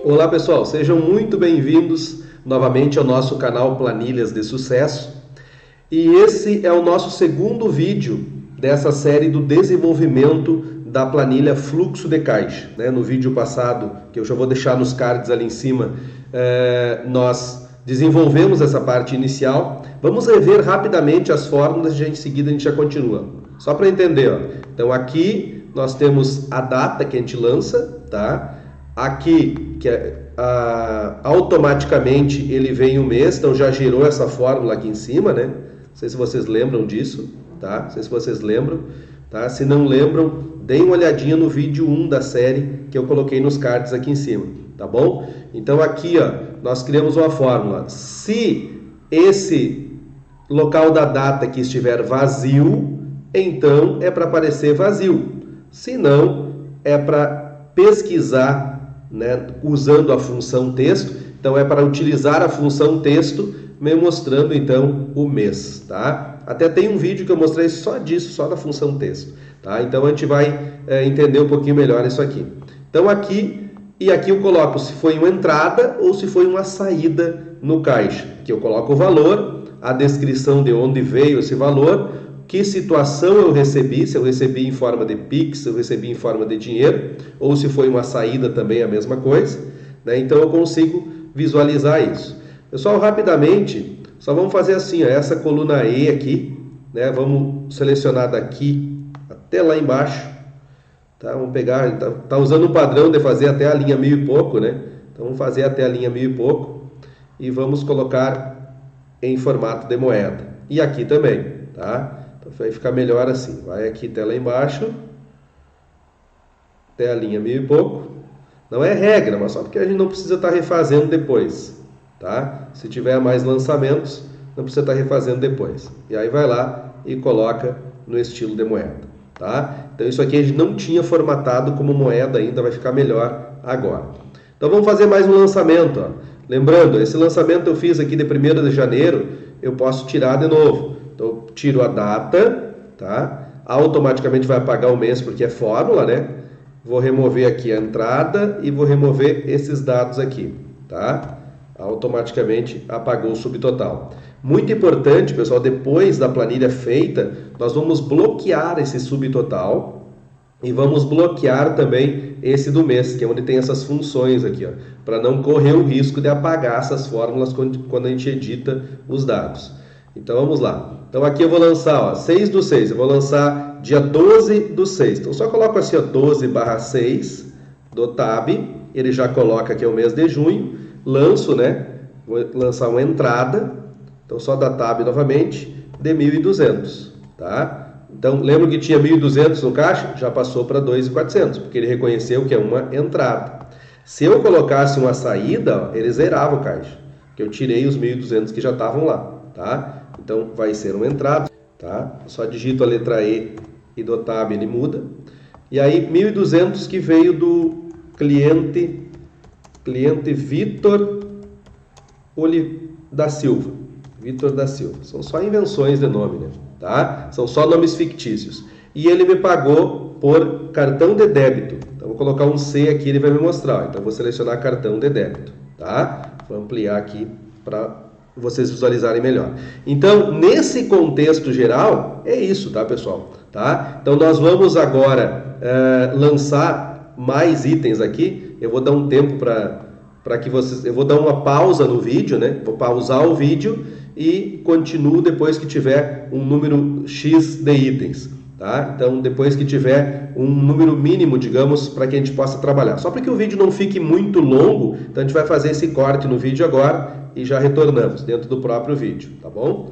Olá pessoal, sejam muito bem-vindos novamente ao nosso canal Planilhas de Sucesso. E esse é o nosso segundo vídeo dessa série do desenvolvimento da planilha Fluxo de Caixa. No vídeo passado, que eu já vou deixar nos cards ali em cima, nós desenvolvemos essa parte inicial. Vamos rever rapidamente as fórmulas e em seguida a gente já continua. Só para entender, ó. Então aqui nós temos a data que a gente lança, tá? Aqui, que automaticamente ele vem o mês, então já gerou essa fórmula aqui em cima, né? Não sei se vocês lembram disso, tá? Não sei se vocês lembram, tá? Se não lembram, deem uma olhadinha no vídeo 1 da série que eu coloquei nos cards aqui em cima, tá bom? Então aqui, ó, nós criamos uma fórmula. Se esse local da data aqui estiver vazio, então é para aparecer vazio. Se não, é para pesquisar, né, usando a função texto. Então é para utilizar a função texto, me mostrando então o mês, tá? Até tem um vídeo que eu mostrei só disso, só da função texto, tá? Então a gente vai entender um pouquinho melhor isso aqui. Então aqui eu coloco se foi uma entrada ou se foi uma saída no caixa. Aqui eu coloco o valor, a descrição de onde veio esse valor, que situação eu recebi, se eu recebi em forma de Pix, se eu recebi em forma de dinheiro, ou se foi uma saída também a mesma coisa, né? Então eu consigo visualizar isso. Pessoal, rapidamente, só vamos fazer assim, ó, essa coluna E aqui, né? Vamos selecionar daqui até lá embaixo, tá? Vamos pegar, tá usando o padrão de fazer até a linha 1000 e pouco, né? Então vamos fazer até a linha 1000 e pouco e vamos colocar em formato de moeda. E aqui também, tá? Então vai ficar melhor assim. Vai aqui até lá embaixo, até a linha 1000 e pouco. Não é regra, mas só porque a gente não precisa estar refazendo depois, tá? Se tiver mais lançamentos, não precisa estar refazendo depois. E aí vai lá e coloca no estilo de moeda, tá? Então isso aqui a gente não tinha formatado como moeda ainda, vai ficar melhor agora. Então vamos fazer mais um lançamento, ó. Lembrando, esse lançamento eu fiz aqui de 1º de janeiro, eu posso tirar de novo. Então eu tiro a data, tá? Automaticamente vai apagar o mês porque é fórmula, né? Vou remover aqui a entrada e vou remover esses dados aqui, tá? Automaticamente apagou o subtotal. Muito importante, pessoal, depois da planilha feita, nós vamos bloquear esse subtotal e vamos bloquear também esse do mês, que é onde tem essas funções aqui, ó, para não correr o risco de apagar essas fórmulas quando a gente edita os dados. Então vamos lá. Então aqui eu vou lançar, ó, 6/6, eu vou lançar dia 12/6. Então só coloco assim, ó, 12/6 do tab, ele já coloca aqui o mês de junho, lanço, né? Vou lançar uma entrada, então só da tab novamente, de 1.200, tá? Então lembra que tinha 1.200 no caixa? Já passou para 2.400, porque ele reconheceu que é uma entrada. Se eu colocasse uma saída, ó, ele zerava o caixa, que eu tirei os 1.200 que já estavam lá, tá? Então vai ser uma entrada, tá? Só digito a letra E e do tab ele muda. E aí 1.200 que veio do cliente Vitor da Silva. Vitor da Silva. São só invenções de nome, né? Tá? São só nomes fictícios. E ele me pagou por cartão de débito. Então vou colocar um C aqui, ele vai me mostrar. Então vou selecionar cartão de débito, tá? Vou ampliar aqui para vocês visualizarem melhor. Então, nesse contexto geral, é isso, tá, pessoal? Tá? Então, nós vamos agora lançar mais itens aqui. Eu vou dar um tempo para que vocês... Eu vou dar uma pausa no vídeo, né? Vou pausar o vídeo e continuo depois que tiver um número X de itens, tá? Então, depois que tiver um número mínimo, digamos, para que a gente possa trabalhar. Só para que o vídeo não fique muito longo, então a gente vai fazer esse corte no vídeo agora e já retornamos dentro do próprio vídeo, tá bom?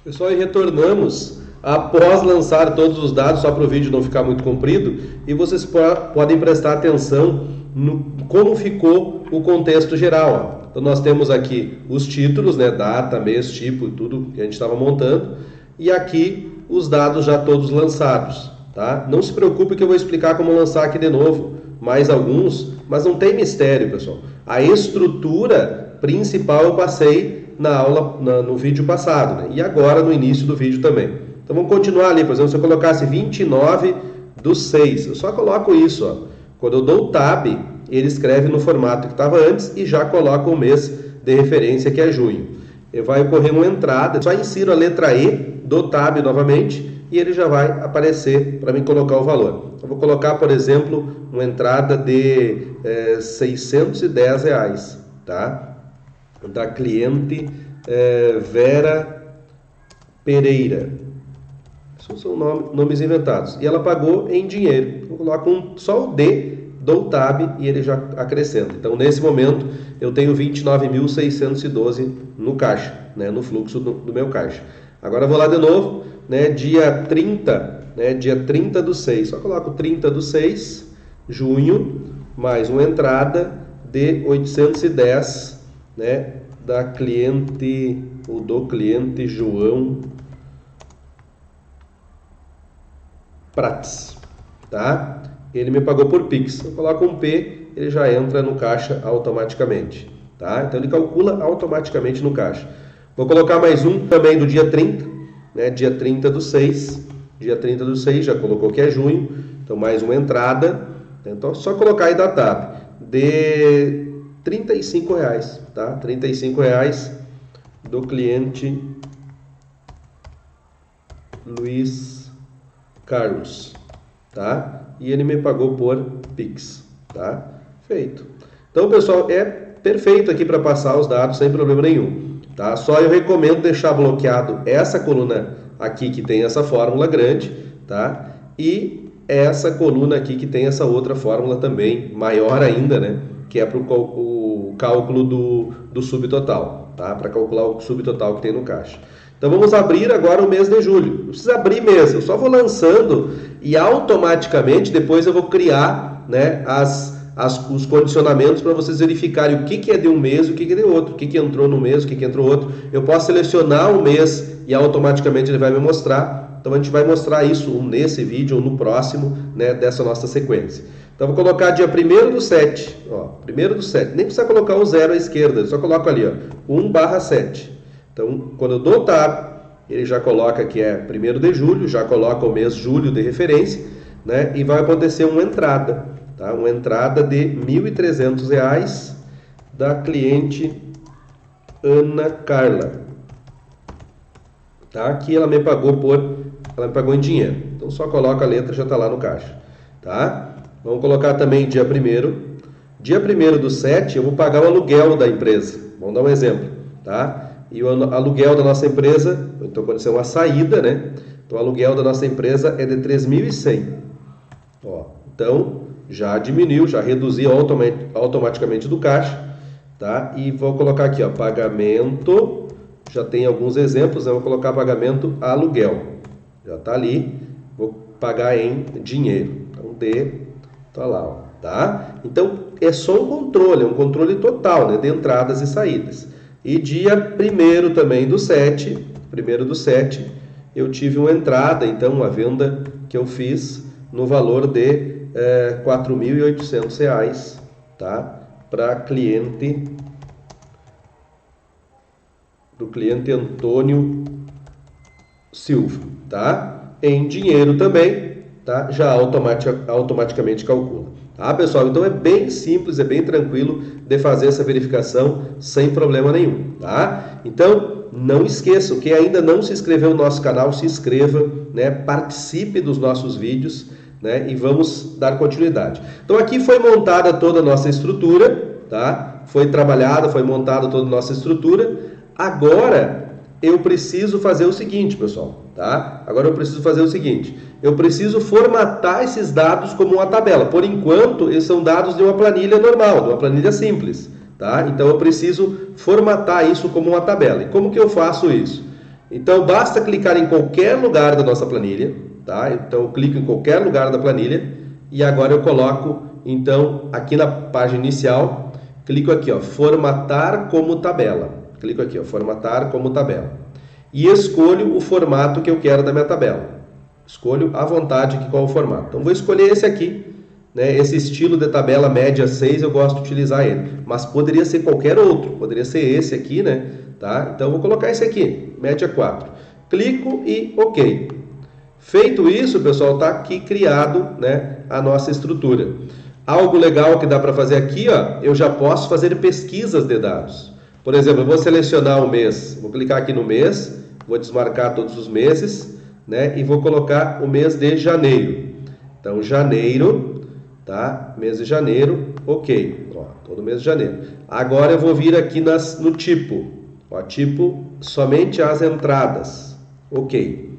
Pessoal, e retornamos após lançar todos os dados, só para o vídeo não ficar muito comprido, e vocês podem prestar atenção no como ficou o contexto geral, ó. Então nós temos aqui os títulos, né, data, mês, tipo, tudo que a gente estava montando, e aqui os dados já todos lançados, tá? Não se preocupe que eu vou explicar como lançar aqui de novo, mais alguns, mas não tem mistério, pessoal. A estrutura principal eu passei na aula, no vídeo passado, né? E agora no início do vídeo também. Então vamos continuar ali, por exemplo, se eu colocasse 29/6, eu só coloco isso, ó. Quando eu dou o tab, ele escreve no formato que estava antes e já coloca o mês de referência, que é junho. E vai ocorrer uma entrada, só insiro a letra E do tab novamente e ele já vai aparecer para mim colocar o valor. Eu vou colocar, por exemplo, uma entrada de R$610, tá? Da cliente Vera Pereira. Esses são nomes inventados. E ela pagou em dinheiro. Eu coloco só o D do tab e ele já acrescenta. Então, nesse momento, eu tenho 29.612 no caixa, né, no fluxo do meu caixa. Agora, eu vou lá de novo, né, dia 30, né, dia 30 do 6. Só coloco 30 do 6, junho, mais uma entrada de 810, né, da cliente, ou do cliente João Prats, tá? Ele me pagou por Pix. Eu coloco um P, ele já entra no caixa automaticamente, tá? Então ele calcula automaticamente no caixa. Vou colocar mais um também do dia 30, né? Dia 30 do 6. Dia 30 do 6, já colocou que é junho. Então mais uma entrada. Então só colocar aí da tab de R$35, tá? R$35 do cliente Luiz Carlos, tá? E ele me pagou por Pix, tá? Feito. Então, pessoal, é perfeito aqui para passar os dados sem problema nenhum, tá? Só eu recomendo deixar bloqueado essa coluna aqui que tem essa fórmula grande, tá? E essa coluna aqui que tem essa outra fórmula também, maior ainda, né? Que é para o cálculo do subtotal, tá? Para calcular o subtotal que tem no caixa. Então vamos abrir agora o mês de julho. Não precisa abrir mês, eu só vou lançando e automaticamente depois eu vou criar, né, os condicionamentos para vocês verificarem o que é de um mês e o que é de outro, o que entrou no mês, o que entrou outro. Eu posso selecionar o mês e automaticamente ele vai me mostrar. Então a gente vai mostrar isso nesse vídeo ou no próximo, né, dessa nossa sequência. Então vou colocar dia 1º do 7, ó, 1º do 7. Nem precisa colocar o 0 à esquerda, eu só coloco ali, ó, 1/7. Então, quando eu dou tab, ele já coloca que é 1º de julho, já coloca o mês julho de referência, né? E vai acontecer uma entrada, tá? Uma entrada de R$1.300 da cliente Ana Carla, tá? Que ela me pagou em dinheiro. Então, só coloca a letra, já está lá no caixa, tá? Vamos colocar também dia 1º. Dia 1º do 7, eu vou pagar o aluguel da empresa. Vamos dar um exemplo, tá? E o aluguel da nossa empresa, então aconteceu uma saída, né? Então o aluguel da nossa empresa é de 3.100. Ó, então já diminuiu, já reduziu automaticamente do caixa, tá? E vou colocar aqui, ó, pagamento, já tem alguns exemplos, né? Vou colocar pagamento aluguel. Já tá ali, vou pagar em dinheiro. Então tá lá, ó, tá? Então é só um controle total, né, de entradas e saídas. E dia 1º também do 7, 1º do 7, eu tive uma entrada, então uma venda que eu fiz no valor de R$4.800, tá? Para do cliente Antônio Silva, tá? Em dinheiro também, tá? Já automaticamente calcula. Tá, pessoal? Então é bem simples, é bem tranquilo de fazer essa verificação sem problema nenhum, tá? Então, não esqueçam, quem ainda não se inscreveu no nosso canal, se inscreva, né? Participe dos nossos vídeos, né? E vamos dar continuidade. Então aqui foi montada toda a nossa estrutura, tá? Foi trabalhada, foi montada toda a nossa estrutura. Agora eu preciso fazer o seguinte, pessoal, tá? Agora eu preciso fazer o seguinte, eu preciso formatar esses dados como uma tabela. Por enquanto, eles são dados de uma planilha normal, de uma planilha simples, tá? Então eu preciso formatar isso como uma tabela. E como que eu faço isso? Então basta clicar em qualquer lugar da nossa planilha, tá? Então eu clico em qualquer lugar da planilha e agora eu coloco, então, aqui na página inicial, clico aqui, ó, formatar como tabela. Clico aqui, ó, formatar como tabela. E escolho o formato que eu quero da minha tabela. Escolho à vontade aqui qual é o formato. Então vou escolher esse aqui, né? Esse estilo de tabela média 6, eu gosto de utilizar ele. Mas poderia ser qualquer outro, poderia ser esse aqui, né? Tá? Então vou colocar esse aqui, média 4. Clico e OK. Feito isso, pessoal, está aqui criado, né, a nossa estrutura. Algo legal que dá para fazer aqui, ó, eu já posso fazer pesquisas de dados. Por exemplo, eu vou selecionar o mês, vou clicar aqui no mês, vou desmarcar todos os meses, né, e vou colocar o mês de janeiro. Então, janeiro, tá? Mês de janeiro, ok. Ó, todo mês de janeiro. Agora eu vou vir aqui no tipo. Ó, tipo, somente as entradas. Ok.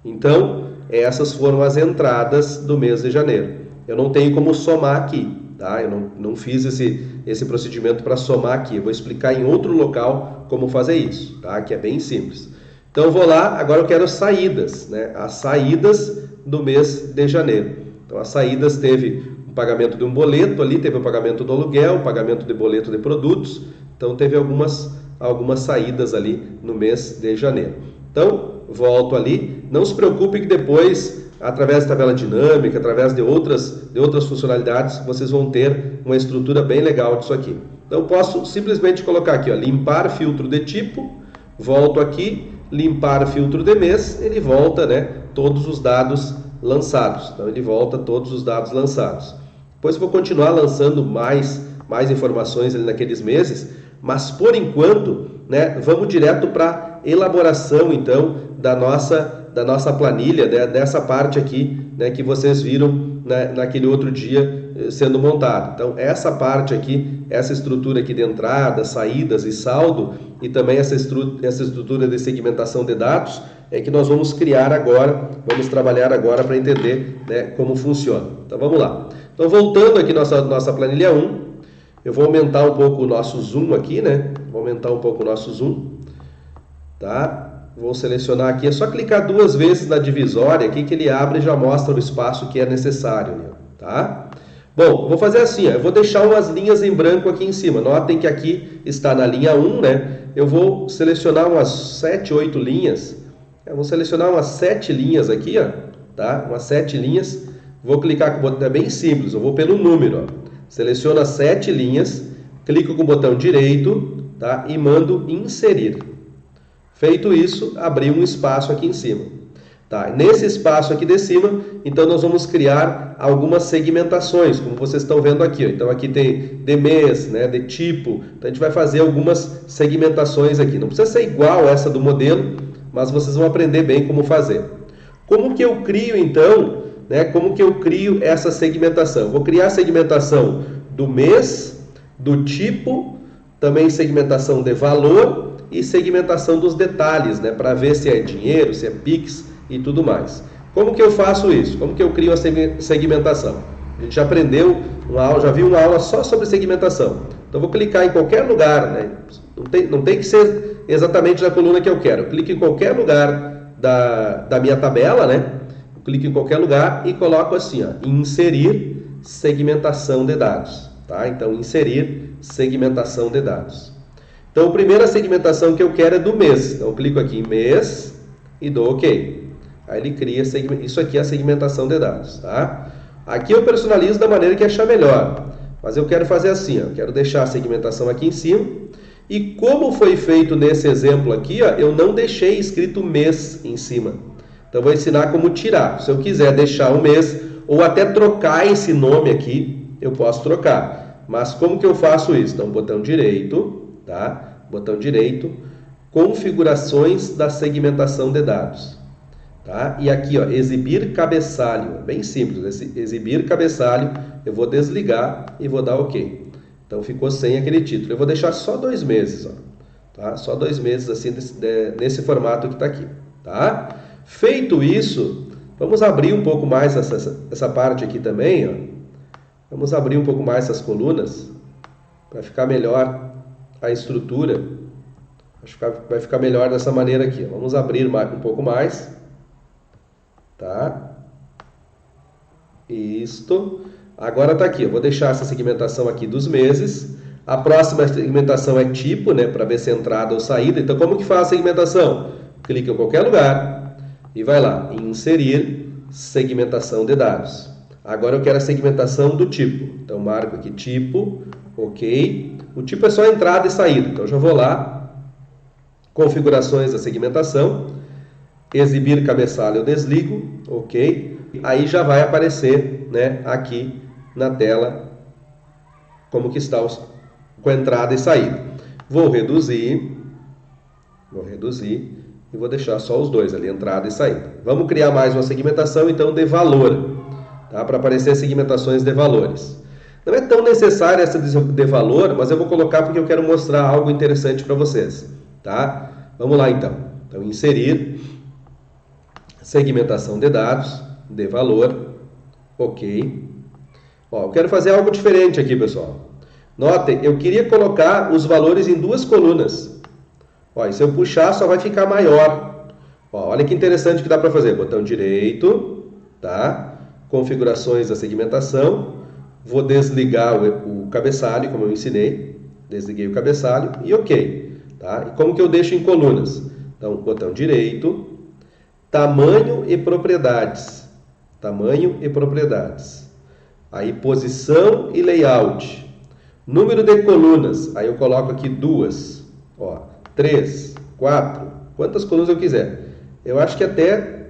Então, essas foram as entradas do mês de janeiro. Eu não tenho como somar aqui, tá? Eu não fiz esse procedimento para somar aqui. Eu vou explicar em outro local como fazer isso, tá? Que é bem simples. Então, eu vou lá, agora eu quero saídas, né? As saídas do mês de janeiro. Então, as saídas teve o pagamento de um boleto ali, teve o pagamento do aluguel, o pagamento de boleto de produtos. Então, teve algumas saídas ali no mês de janeiro. Então, volto ali. Não se preocupe que depois, através da tabela dinâmica, através de outras funcionalidades, vocês vão ter uma estrutura bem legal disso aqui. Então, posso simplesmente colocar aqui, ó, limpar filtro de tipo, volto aqui, limpar filtro de mês, ele volta, né, todos os dados lançados. Então, ele volta todos os dados lançados. Depois eu vou continuar lançando mais informações ali naqueles meses, mas por enquanto, né, vamos direto para elaboração, então, da nossa planilha, né, dessa parte aqui, né, que vocês viram, né, naquele outro dia sendo montado. Então, essa parte aqui, essa estrutura aqui de entrada, saídas e saldo, e também essa estrutura de segmentação de dados, é que nós vamos criar agora, vamos trabalhar agora para entender, né, como funciona. Então, vamos lá. Então, voltando aqui nossa planilha 1, eu vou aumentar um pouco o nosso zoom aqui, né? Vou aumentar um pouco o nosso zoom, tá? Vou selecionar aqui, é só clicar 2 vezes na divisória aqui que ele abre e já mostra o espaço que é necessário, né? Tá? Bom, vou fazer assim, ó, eu vou deixar umas linhas em branco aqui em cima. Notem que aqui está na linha 1, né? Eu vou selecionar umas 7, 8 linhas. Eu vou selecionar umas 7 linhas aqui, ó, tá? Umas 7 linhas. Vou clicar com o botão, é bem simples, eu vou pelo número, ó. Seleciono as 7 linhas, clico com o botão direito, tá? E mando inserir. Feito isso, abri um espaço aqui em cima. Tá? Nesse espaço aqui de cima, então nós vamos criar algumas segmentações, como vocês estão vendo aqui. Ó. Então aqui tem de mês, né, de tipo. Então a gente vai fazer algumas segmentações aqui. Não precisa ser igual essa do modelo, mas vocês vão aprender bem como fazer. Como que eu crio então, né, como que eu crio essa segmentação? Vou criar a segmentação do mês, do tipo, também segmentação de valor e segmentação dos detalhes, né, para ver se é dinheiro, se é Pix e tudo mais. Como que eu faço isso? Como que eu crio a segmentação? A gente já aprendeu, já viu uma aula só sobre segmentação. Então, eu vou clicar em qualquer lugar, né? Não tem que ser exatamente na coluna que eu quero. Eu clico em qualquer lugar da minha tabela, né? Eu clico em qualquer lugar e coloco assim, ó, inserir segmentação de dados. Tá? Então, inserir segmentação de dados. Então, a primeira segmentação que eu quero é do mês. Então, eu clico aqui em mês e dou OK. Aí ele cria, isso aqui é a segmentação de dados, tá? Aqui eu personalizo da maneira que achar melhor, mas eu quero fazer assim, ó, eu quero deixar a segmentação aqui em cima, e como foi feito nesse exemplo aqui, ó, eu não deixei escrito mês em cima. Então eu vou ensinar como tirar. Se eu quiser deixar um mês, ou até trocar esse nome aqui, eu posso trocar. Mas como que eu faço isso? Então, botão direito, tá? Botão direito, configurações da segmentação de dados. Tá? E aqui, ó, exibir cabeçalho, bem simples, esse exibir cabeçalho, eu vou desligar e vou dar OK. Então ficou sem aquele título. Eu vou deixar só 2 meses, ó, tá? Só 2 meses assim nesse formato que está aqui, tá? Feito isso, vamos abrir um pouco mais essa parte aqui também, ó. Vamos abrir um pouco mais essas colunas para ficar melhor a estrutura. Acho que vai ficar melhor dessa maneira aqui. Ó. Vamos abrir um pouco mais. Tá? Isto. Agora está aqui. Eu vou deixar essa segmentação aqui dos meses. A próxima segmentação é tipo, né? Para ver se é entrada ou saída. Então, como que faz a segmentação? Clica em qualquer lugar e vai lá. Inserir segmentação de dados. Agora eu quero a segmentação do tipo. Então, marco aqui tipo. OK. O tipo é só entrada e saída. Então, eu já vou lá. Configurações da segmentação. Exibir cabeçalho eu desligo, OK. Aí já vai aparecer, né, aqui na tela como que está com a entrada e saída. Vou reduzir e vou deixar só os dois ali, entrada e saída. Vamos criar mais uma segmentação, então, de valor, tá? Para aparecer segmentações de valores. Não é tão necessária essa de valor, mas eu vou colocar porque eu quero mostrar algo interessante para vocês, tá? Vamos lá, então. Então, inserir, segmentação de dados, de valor, ok. Ó, eu quero fazer algo diferente aqui, pessoal. Notem, eu queria colocar os valores em duas colunas. Ó, e se eu puxar, só vai ficar maior. Ó, olha que interessante que dá para fazer. Botão direito, tá? Configurações da segmentação. Vou desligar o cabeçalho, como eu ensinei. Desliguei o cabeçalho e ok. Tá? E como que eu deixo em colunas? Então, botão direito, tamanho e propriedades. Tamanho e propriedades. Aí, posição e layout. Número de colunas. Aí eu coloco aqui 2. Ó, 3, 4. Quantas colunas eu quiser. Eu acho que até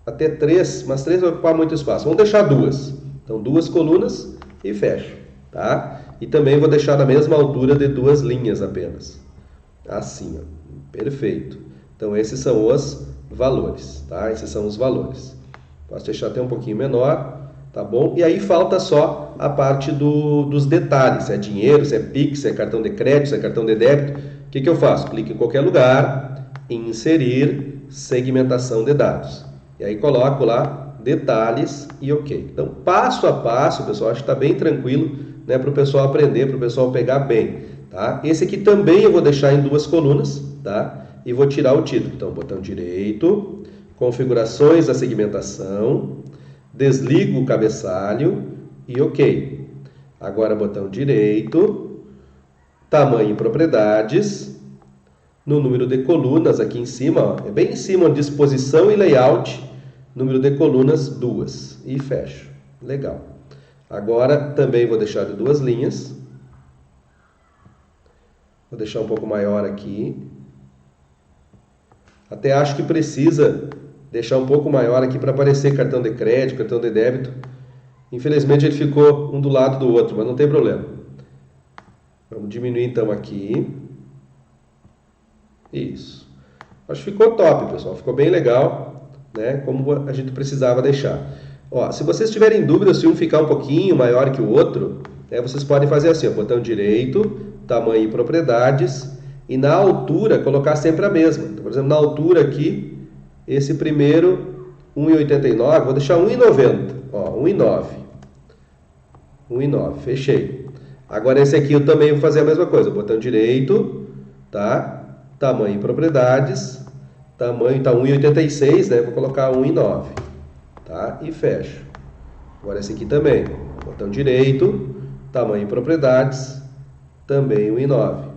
3, mas 3 vai ocupar muito espaço. Vamos deixar 2. Então, 2 colunas e fecho. Tá? E também vou deixar na mesma altura de 2 linhas apenas. Assim, ó. Perfeito. Então, esses são os valores. Tá? Esses são os valores. Posso deixar até um pouquinho menor. Tá bom? E aí falta só a parte dos detalhes. Se é dinheiro, se é Pix, se é cartão de crédito, se é cartão de débito. O que eu faço? Clico em qualquer lugar, inserir segmentação de dados. E aí coloco lá detalhes e ok. Então, passo a passo, pessoal, acho que está bem tranquilo, né, para o pessoal aprender, para o pessoal pegar bem. Tá? Esse aqui também eu vou deixar em 2 colunas, tá? E vou tirar o título. Então, botão direito, configurações da segmentação, desligo o cabeçalho e ok. Agora botão direito, tamanho e propriedades, no número de colunas aqui em cima, ó, é bem em cima, disposição e layout, número de colunas 2 e fecho. Legal. Agora também vou deixar de 2 linhas. Vou deixar um pouco maior aqui. Até acho que precisa deixar um pouco maior aqui para aparecer cartão de crédito, cartão de débito. Infelizmente ele ficou um do lado do outro, mas não tem problema. Vamos diminuir então aqui. Isso. Acho que ficou top, pessoal. Ficou bem legal, né? Como a gente precisava deixar. Ó, se vocês tiverem dúvida se um ficar um pouquinho maior que o outro, né, vocês podem fazer assim, ó, botão direito, tamanho e propriedades, e na altura colocar sempre a mesma. Então, por exemplo, na altura aqui, esse primeiro, 1,89, vou deixar 1,90. Ó, 1,9. 1,9, fechei. Agora esse aqui eu também vou fazer a mesma coisa. Botão direito, tá? Tamanho e propriedades. Tamanho tá 1,86, né? Vou colocar 1,9. Tá? E fecho. Agora esse aqui também. Botão direito, tamanho e propriedades. Também 1,9.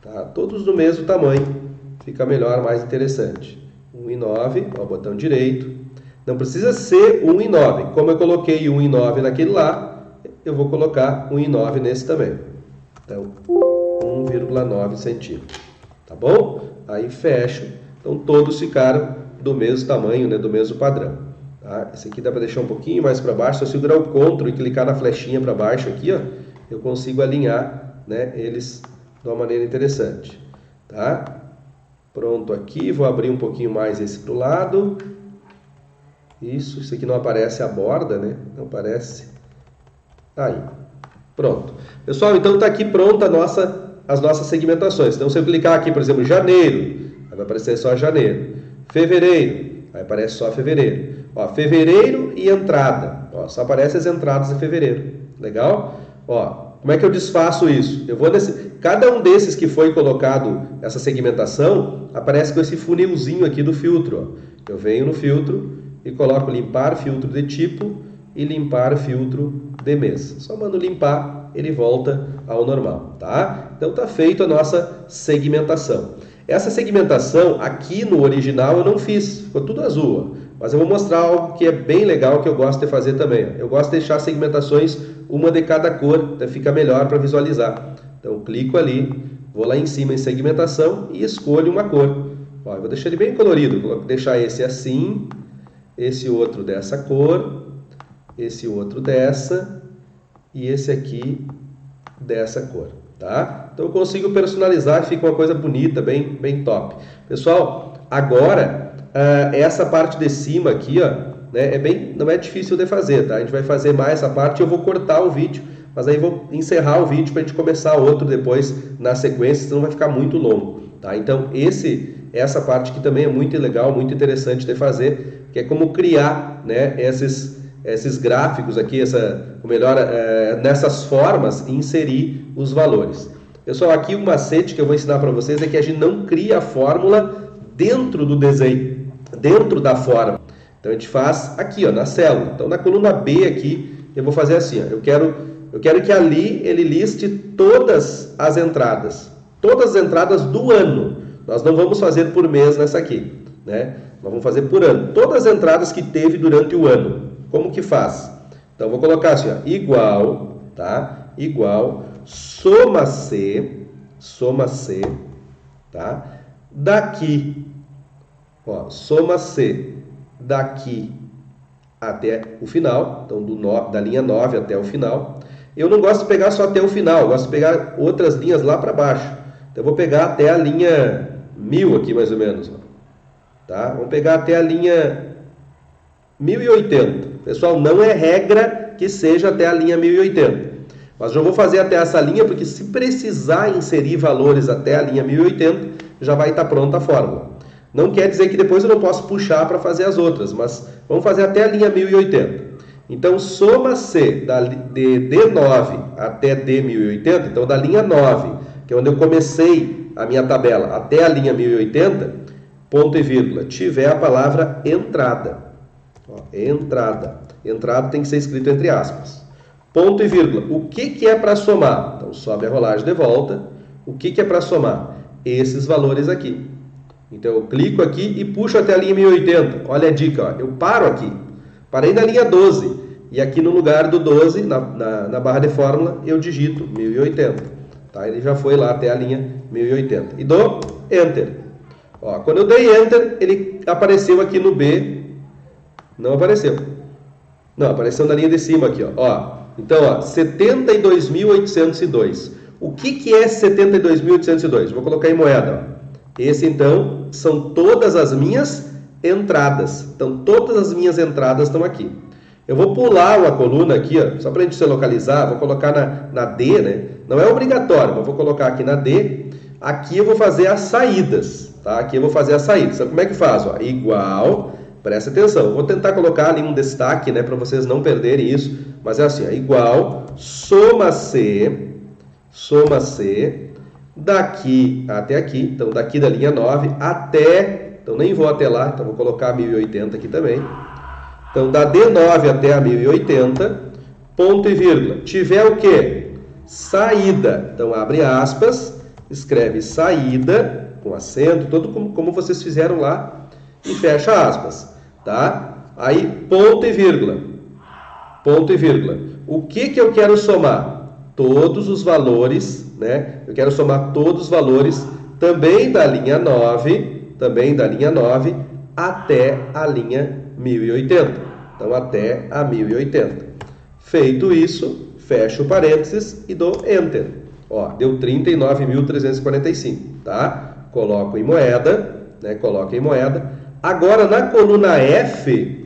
Tá? Todos do mesmo tamanho. Fica melhor, mais interessante. 1,9, ó, botão direito. Não precisa ser 1,9. Como eu coloquei 1,9 naquele lá, eu vou colocar 1,9 nesse também. Então, 1,9 centímetros. Tá bom? Aí fecho. Então, todos ficaram do mesmo tamanho, né, do mesmo padrão. Tá? Esse aqui dá para deixar um pouquinho mais para baixo. Se eu segurar o Ctrl e clicar na flechinha para baixo aqui, ó, eu consigo alinhar, né, eles de uma maneira interessante. Tá? Pronto aqui, vou abrir um pouquinho mais esse para o lado. Isso aqui não aparece a borda, né? Não aparece. Aí, pronto. Pessoal, então está aqui pronta as nossas segmentações. Então, se eu clicar aqui, por exemplo, janeiro, aí vai aparecer só janeiro. Fevereiro, aí aparece só fevereiro. Ó, fevereiro e entrada. Ó, só aparecem as entradas de fevereiro. Legal? Ó, como é que eu desfaço isso? Eu vou cada um desses que foi colocado essa segmentação, aparece com esse funilzinho aqui do filtro. Ó. Eu venho no filtro e coloco limpar filtro de tipo e limpar filtro de mês. Só mando limpar, ele volta ao normal, tá? Então tá feito a nossa segmentação. Essa segmentação aqui no original eu não fiz, ficou tudo azul, ó. Mas eu vou mostrar algo que é bem legal que eu gosto de fazer também. Ó. Eu gosto de deixar segmentações uma de cada cor, então fica melhor para visualizar. Então clico ali, vou lá em cima em segmentação e escolho uma cor. Ó, eu vou deixar ele bem colorido, vou deixar esse assim, esse outro dessa cor, esse outro dessa e esse aqui dessa cor, tá? Então eu consigo personalizar e fica uma coisa bonita, bem top. Pessoal, agora essa parte de cima aqui, ó, né, não é difícil de fazer, tá? A gente vai fazer mais essa parte, eu vou cortar o vídeo, mas aí vou encerrar o vídeo para a gente começar outro depois na sequência, senão vai ficar muito longo, tá? Então essa parte aqui também é muito legal, muito interessante de fazer, que é como criar, né, esses gráficos aqui, nessas formas, e inserir os valores. Pessoal, aqui o macete que eu vou ensinar para vocês é que a gente não cria a fórmula dentro do desenho, dentro da forma. Então a gente faz aqui, ó, na célula. Então na coluna B aqui, eu vou fazer assim, ó, eu quero que ali ele liste todas as entradas do ano. Nós não vamos fazer por mês nessa aqui, né? Nós vamos fazer por ano. Todas as entradas que teve durante o ano. Como que faz? Então, vou colocar assim, ó, igual, tá? Igual, soma C, tá? Daqui, ó, soma C daqui até o final, então da linha 9 até o final. Eu não gosto de pegar só até o final, eu gosto de pegar outras linhas lá para baixo. Então, eu vou pegar até a linha 1000 aqui, mais ou menos, ó, tá? Vamos pegar até a linha 1080. Pessoal, não é regra que seja até a linha 1080. Mas eu vou fazer até essa linha, porque se precisar inserir valores até a linha 1080, já vai estar pronta a fórmula. Não quer dizer que depois eu não posso puxar para fazer as outras, mas vamos fazer até a linha 1080. Então, soma C de D9 até D1080, então da linha 9, que é onde eu comecei a minha tabela, até a linha 1080, ponto e vírgula, tiver a palavra entrada. Ó, entrada. Entrada tem que ser escrito entre aspas. Ponto e vírgula. O que é para somar? Então, sobe a rolagem de volta. O que é para somar? Esses valores aqui. Então, eu clico aqui e puxo até a linha 1080. Olha a dica, ó. Eu paro aqui. Parei na linha 12. E aqui no lugar do 12, na barra de fórmula, eu digito 1080. Tá? Ele já foi lá até a linha 1080. E dou Enter. Ó, quando eu dei Enter, ele apareceu aqui no B. Não apareceu. Não, apareceu na linha de cima aqui, ó. Então, ó, 72.802. O que é 72.802? Vou colocar em moeda, ó. Esse, então, são todas as minhas entradas. Então, todas as minhas entradas estão aqui. Eu vou pular uma coluna aqui, ó, só para a gente se localizar. Vou colocar na D, né? Não é obrigatório, mas vou colocar aqui na D. Aqui eu vou fazer as saídas, tá? Aqui eu vou fazer as saídas. Então, como é que faz? Ó, igual, presta atenção. Vou tentar colocar ali um destaque, né, para vocês não perderem isso. Mas é assim, ó, igual, soma C, daqui até aqui. Então, daqui da linha 9 até, então nem vou até lá, então vou colocar 1080 aqui também. Então, da D9 até a 1080, ponto e vírgula. Tiver o quê? Saída. Então, abre aspas, escreve saída, com acento, todo como vocês fizeram lá, e fecha aspas, tá? Aí, ponto e vírgula. Ponto e vírgula. O que eu quero somar? Todos os valores, né? Eu quero somar todos os valores também da linha 9, até a linha 1080. Então, até a 1080. Feito isso, fecho o parênteses e dou Enter. Ó, deu 39.345, tá? Coloco em moeda, né? Coloco em moeda. Agora, na coluna F,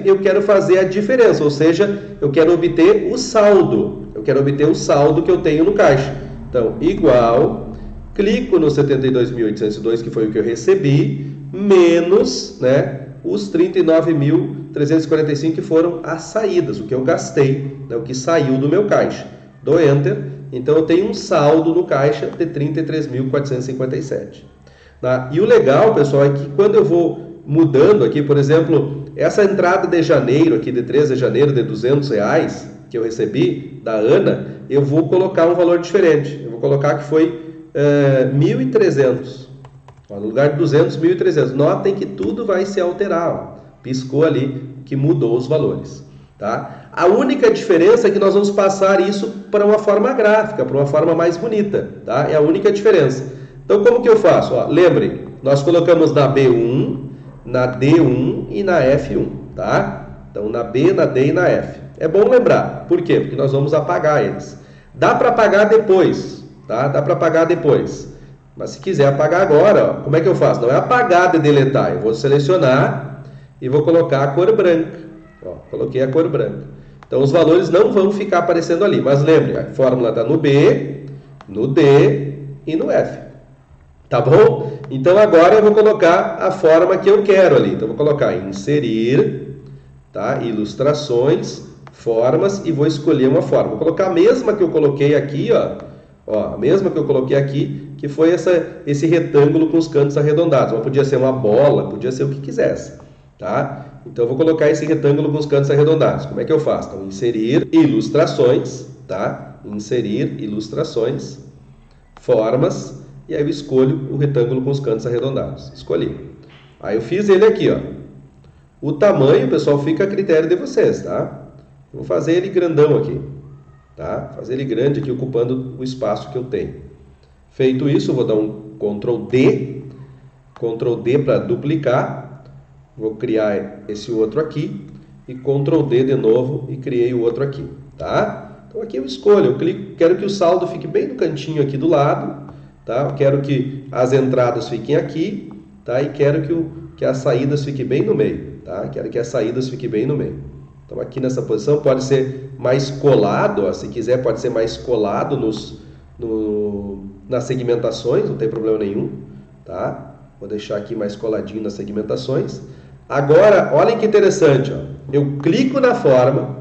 eu quero fazer a diferença, ou seja, eu quero obter o saldo. Eu quero obter o saldo que eu tenho no caixa. Então, igual, clico no 72.802, que foi o que eu recebi, menos, né, os 39.345 que foram as saídas, o que eu gastei, né, o que saiu do meu caixa. Dou Enter, então eu tenho um saldo no caixa de 33.457. Tá? E o legal, pessoal, é que quando eu vou mudando aqui, por exemplo, essa entrada de janeiro, aqui de 13 de janeiro, de R$200, que eu recebi da Ana, eu vou colocar um valor diferente. Eu vou colocar que foi 1.300. No lugar de 200, 1.300. Notem que tudo vai se alterar. Ó. Piscou ali que mudou os valores. Tá? A única diferença é que nós vamos passar isso para uma forma gráfica, para uma forma mais bonita. Tá? É a única diferença. Então, como que eu faço? Ó, lembrem, nós colocamos na B1, na D1 e na F1. Tá? Então, na B, na D e na F. É bom lembrar. Por quê? Porque nós vamos apagar eles. Dá para apagar depois, tá? Dá para apagar depois. Mas se quiser apagar agora, ó, como é que eu faço? Não é apagar de deletar. Eu vou selecionar e vou colocar a cor branca. Ó, coloquei a cor branca. Então, os valores não vão ficar aparecendo ali. Mas lembre, a fórmula está no B, no D e no F. Tá bom? Então, agora eu vou colocar a forma que eu quero ali. Então, eu vou colocar inserir, tá? Ilustrações, formas e vou escolher uma forma. Vou colocar a mesma que eu coloquei aqui, ó, a mesma que eu coloquei aqui, que foi esse retângulo com os cantos arredondados. Mas podia ser uma bola, podia ser o que quisesse, tá? Então eu vou colocar esse retângulo com os cantos arredondados. Como é que eu faço? Então, inserir ilustrações, tá? Inserir ilustrações, formas, e aí eu escolho o retângulo com os cantos arredondados. Escolhi. Aí eu fiz ele aqui, ó. O tamanho, pessoal, fica a critério de vocês, tá? Vou fazer ele grandão aqui, tá? Fazer ele grande aqui, ocupando o espaço que eu tenho. Feito isso, vou dar um Ctrl D para duplicar. Vou criar esse outro aqui e Ctrl D de novo e criei o outro aqui, tá? Então aqui eu escolho, eu clico, quero que o saldo fique bem no cantinho aqui do lado, tá? Eu quero que as entradas fiquem aqui, tá? E quero que as saídas fiquem bem no meio, tá? Quero que as saídas fiquem bem no meio. Então aqui nessa posição pode ser mais colado, ó, se quiser pode ser mais colado nas segmentações, não tem problema nenhum, tá? Vou deixar aqui mais coladinho nas segmentações. Agora, olhem que interessante, ó. Eu clico na forma,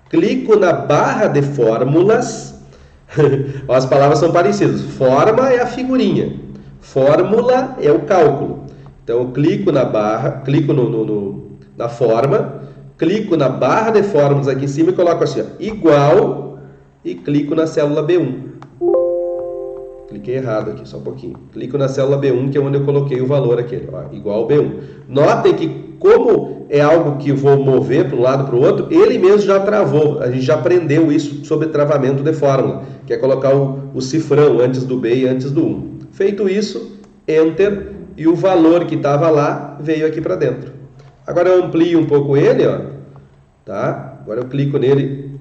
clico na barra de fórmulas, as palavras são parecidas. Forma é a figurinha, fórmula é o cálculo. Então eu clico na barra, clico na forma, clico na barra de fórmulas aqui em cima e coloco assim, ó, igual, e clico na célula B1. Cliquei errado aqui, só um pouquinho. Clico na célula B1, que é onde eu coloquei o valor aquele, ó, igual B1. Notem que, como é algo que eu vou mover para um lado para o outro, ele mesmo já travou. A gente já aprendeu isso sobre travamento de fórmula, que é colocar o cifrão antes do B e antes do 1. Feito isso, Enter, e o valor que estava lá veio aqui para dentro. Agora eu amplio um pouco ele, ó, tá? Agora eu clico nele,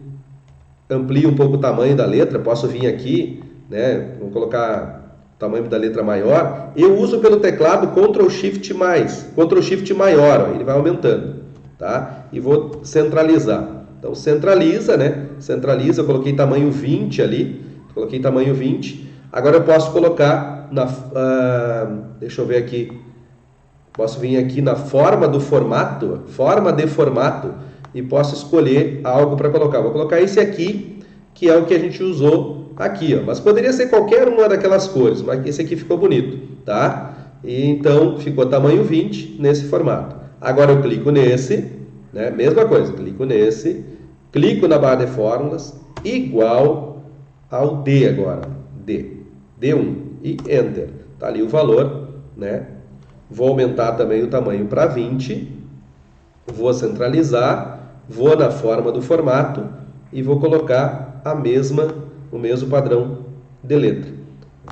amplio um pouco o tamanho da letra, posso vir aqui, né? Vamos colocar o tamanho da letra maior. Eu uso pelo teclado Ctrl Shift maior, ó, ele vai aumentando, tá? E vou centralizar. Então centraliza, né? Centraliza, eu coloquei tamanho 20 ali, coloquei tamanho 20. Agora eu posso colocar deixa eu ver aqui. Posso vir aqui na forma do formato, forma de formato, e posso escolher algo para colocar. Vou colocar esse aqui, que é o que a gente usou aqui, ó. Mas poderia ser qualquer uma daquelas cores, mas esse aqui ficou bonito, tá? E então ficou tamanho 20 nesse formato. Agora eu clico nesse, né? Mesma coisa, clico nesse, clico na barra de fórmulas, igual ao D agora, D1 e Enter. Tá ali o valor, né? Vou aumentar também o tamanho para 20, vou centralizar, vou na forma do formato e vou colocar o mesmo padrão de letra.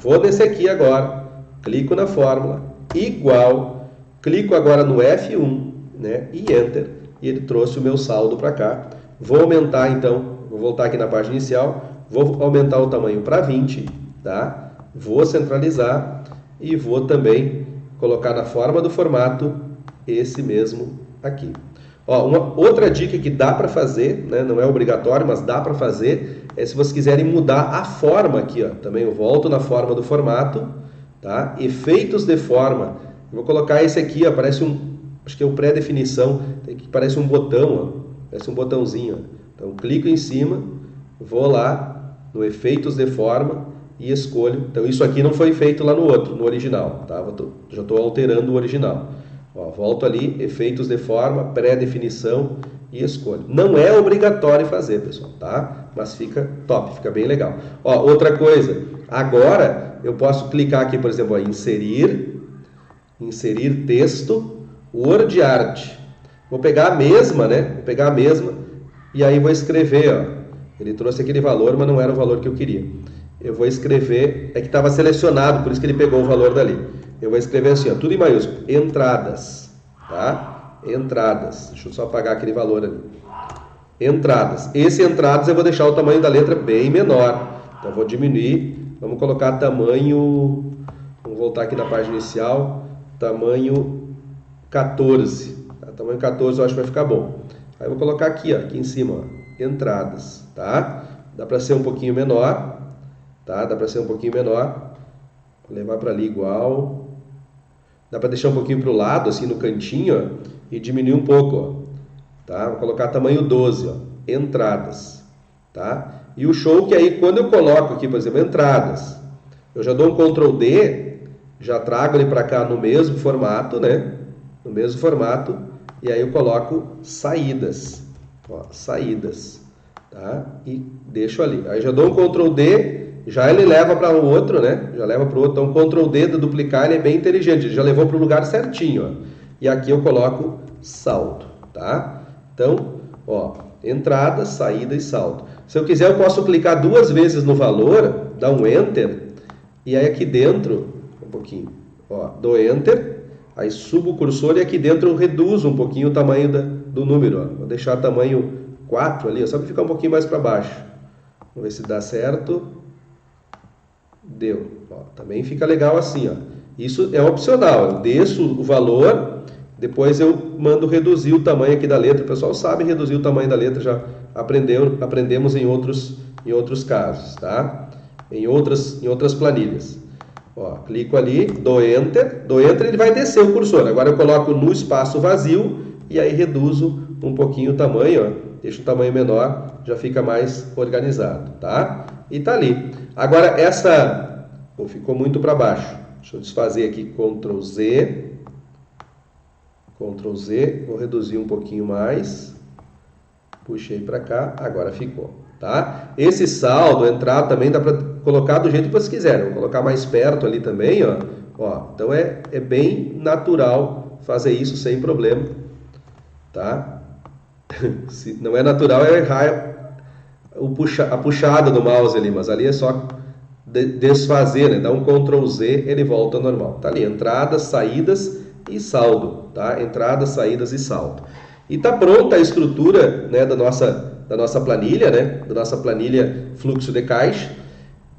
Vou nesse aqui agora, clico na fórmula, igual, clico agora no F1, né, e Enter, e ele trouxe o meu saldo para cá. Vou aumentar então, vou voltar aqui na página inicial, vou aumentar o tamanho para 20, tá? Vou centralizar e vou também colocar na forma do formato esse mesmo aqui. Ó, uma outra dica que dá para fazer, né, não é obrigatório, mas dá para fazer, é se vocês quiserem mudar a forma aqui, ó. Também eu volto na forma do formato, tá? Efeitos de forma. Eu vou colocar esse aqui, ó, parece acho que é o pré-definição, parece um botão, ó, parece um botãozinho, ó. Então clico em cima, vou lá no efeitos de forma e escolho. Então isso aqui não foi feito lá no original, tá? Já estou alterando o original. Ó, volto ali, efeitos de forma, pré-definição e escolho. Não é obrigatório fazer, pessoal, tá? Mas fica top, fica bem legal. Ó, outra coisa, agora eu posso clicar aqui, por exemplo, ó, inserir texto, Word Art. Vou pegar a mesma, né? Vou pegar a mesma e aí vou escrever, ó. Ele trouxe aquele valor, mas não era o valor que eu queria. Eu vou escrever, é que estava selecionado, por isso que ele pegou o valor dali. Eu vou escrever assim, ó, tudo em maiúsculo, entradas, tá? entradas. Deixa eu só apagar aquele valor ali. Entradas. Esse entradas eu vou deixar o tamanho da letra bem menor. Então eu vou diminuir. Vamos colocar tamanho... Vamos voltar aqui na página inicial. Tamanho 14. Tamanho 14 eu acho que vai ficar bom. Aí eu vou colocar aqui, ó, aqui em cima, ó, entradas, tá? Dá para ser um pouquinho menor, tá? Dá para ser um pouquinho menor. Vou levar para ali igual. Dá para deixar um pouquinho para o lado, assim, no cantinho, ó, e diminuir um pouco, ó, tá? Vou colocar tamanho 12, ó, entradas, tá? E o show que aí, quando eu coloco aqui, por exemplo, entradas, eu já dou um Ctrl D, já trago ele para cá no mesmo formato, né? No mesmo formato, e aí eu coloco saídas, ó, saídas, tá? E deixo ali. Aí já dou um Ctrl D, já ele leva para o outro, né? Já leva para o outro. Então, Ctrl D de duplicar, ele é bem inteligente, ele já levou para o lugar certinho, ó. E aqui eu coloco saldo, tá? Então, ó, entrada, saída e saldo. Se eu quiser, eu posso clicar 2 vezes no valor, dar um Enter, e aí aqui dentro, um pouquinho, ó, dou Enter, aí subo o cursor e aqui dentro eu reduzo um pouquinho o tamanho do número, ó. Vou deixar tamanho 4 ali, ó, só para ficar um pouquinho mais para baixo. Vamos ver se dá certo. Deu. Ó, também fica legal assim, ó. Isso é opcional, eu desço o valor, depois eu mando reduzir o tamanho aqui da letra. O pessoal sabe reduzir o tamanho da letra, já aprendemos em outros casos, tá? Em outras planilhas. Ó, clico ali, dou Enter, ele vai descer o cursor. Agora eu coloco no espaço vazio e aí reduzo um pouquinho o tamanho, ó, deixo o tamanho menor, já fica mais organizado, tá? E tá ali. Agora essa, ficou muito para baixo. Deixa eu desfazer aqui, Ctrl Z, vou reduzir um pouquinho mais, puxei para cá, agora ficou, tá? Esse saldo, entrada também dá para colocar do jeito que vocês quiserem, vou colocar mais perto ali também, ó. Então é bem natural fazer isso sem problema, tá? Se não é natural, é errar a puxada do mouse ali, mas ali é só desfazer, né? Dá um Ctrl Z, ele volta ao normal. Tá ali, entradas, saídas e saldo, tá? Entradas, saídas e saldo. E tá pronta a estrutura, né, da nossa planilha, né? Da nossa planilha fluxo de caixa.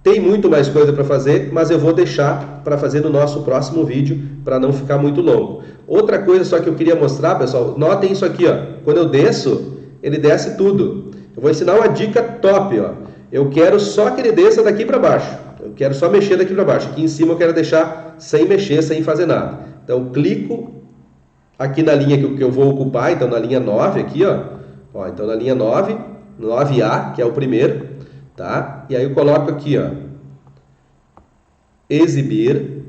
Tem muito mais coisa para fazer, mas eu vou deixar para fazer no nosso próximo vídeo, para não ficar muito longo. Outra coisa só que eu queria mostrar, pessoal, notem isso aqui, ó. Quando eu desço, ele desce tudo. Eu vou ensinar uma dica top, ó. Eu quero só que ele desça daqui para baixo. Eu quero só mexer daqui para baixo. Aqui em cima eu quero deixar sem mexer, sem fazer nada. Então, clico aqui na linha que eu vou ocupar, então na linha 9 aqui, ó. Então na linha 9A, que é o primeiro, tá? E aí eu coloco aqui, ó, exibir,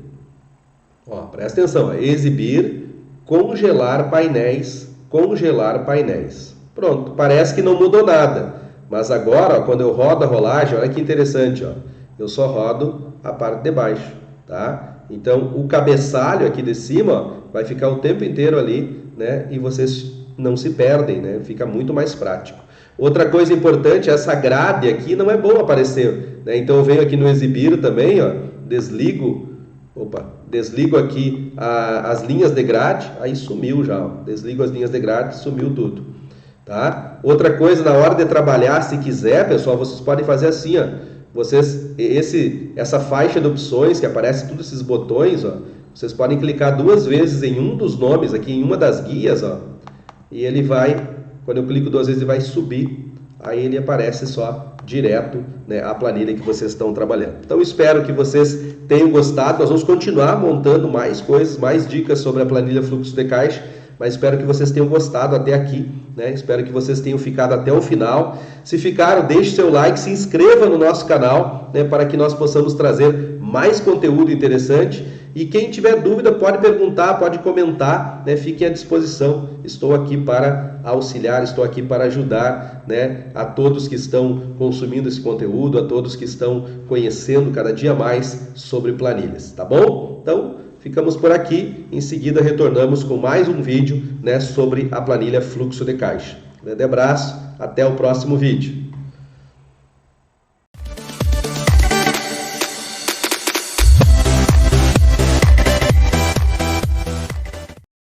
ó, presta atenção, ó, exibir, congelar painéis. Pronto, parece que não mudou nada. Mas agora, ó, quando eu rodo a rolagem, olha que interessante, ó, eu só rodo a parte de baixo, tá? Então, o cabeçalho aqui de cima, ó, vai ficar o tempo inteiro ali, né? E vocês não se perdem, né? Fica muito mais prático. Outra coisa importante, essa grade aqui não é bom aparecer, né? Então, eu venho aqui no exibir também, ó, desligo aqui as linhas de grade, aí sumiu já, ó. Desligo as linhas de grade, sumiu tudo. Tá? Outra coisa, na hora de trabalhar, se quiser, pessoal, vocês podem fazer assim, ó. Essa faixa de opções que aparece todos esses botões, ó, vocês podem clicar 2 vezes em um dos nomes aqui, em uma das guias, ó, e ele vai, quando eu clico 2 vezes, ele vai subir, aí ele aparece só direto, né, a planilha que vocês estão trabalhando. Então espero que vocês tenham gostado. Nós vamos continuar montando mais coisas, mais dicas sobre a planilha fluxo de caixa, mas espero que vocês tenham gostado até aqui, né? Espero que vocês tenham ficado até o final. Se ficaram, deixe seu like, se inscreva no nosso canal, né, para que nós possamos trazer mais conteúdo interessante. E quem tiver dúvida pode perguntar, pode comentar, né? Fiquem à disposição. Estou aqui para auxiliar, estou aqui para ajudar, né, a todos que estão consumindo esse conteúdo, a todos que estão conhecendo cada dia mais sobre planilhas, tá bom? Então, ficamos por aqui, em seguida retornamos com mais um vídeo, né, sobre a planilha fluxo de caixa. Grande abraço, até o próximo vídeo.